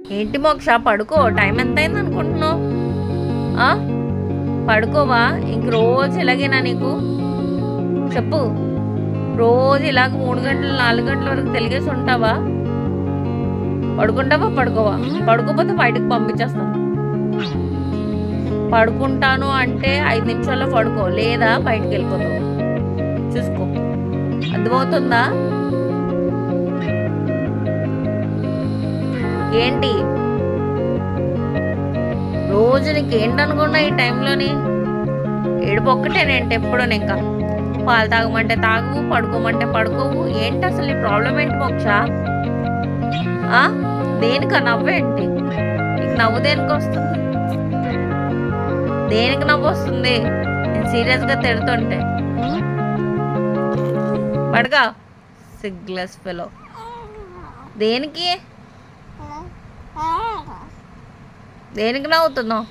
ఏంటి మోక్ష, పడుకో. టైం ఎంత అయింది అనుకుంటున్నావు? పడుకోవా? ఇంక రోజు ఇలాగేనా నీకు? చెప్పు. రోజు ఇలాగ 3 గంటలు 4 గంటల వరకు తెలిగేసి ఉంటావా? పడుకుంటావా పడుకోవా? పడుకోపోతే బయటకు పంపించేస్తాం. పడుకుంటాను అంటే 5 నిమిషాల్లో పడుకో, లేదా బయటకు వెళ్ళిపోతావు. చూసుకో, అర్థమవుతుందా? ఏంటి రోజు నీకు ఏంటనుకున్నా ఈ టైంలోని ఏడుపు ఒక్కటేనేంటి ఎప్పుడు? ఇంకా పాలు తాగమంటే తాగవు, పడుకోమంటే పడుకోవు. ఏంటి అసలు నీ ప్రాబ్లం ఏంటి మోక్ష? దేనికి నవ్వేంటి? నీకు నవ్వు దేనికి వస్తుంది? దేనికి నవ్వు వస్తుంది? నేను సీరియస్గా తిడుతుంటే. పడగా సిగ్లెస్ ఫెలో. దేనికి నవ్వుతున్నావు?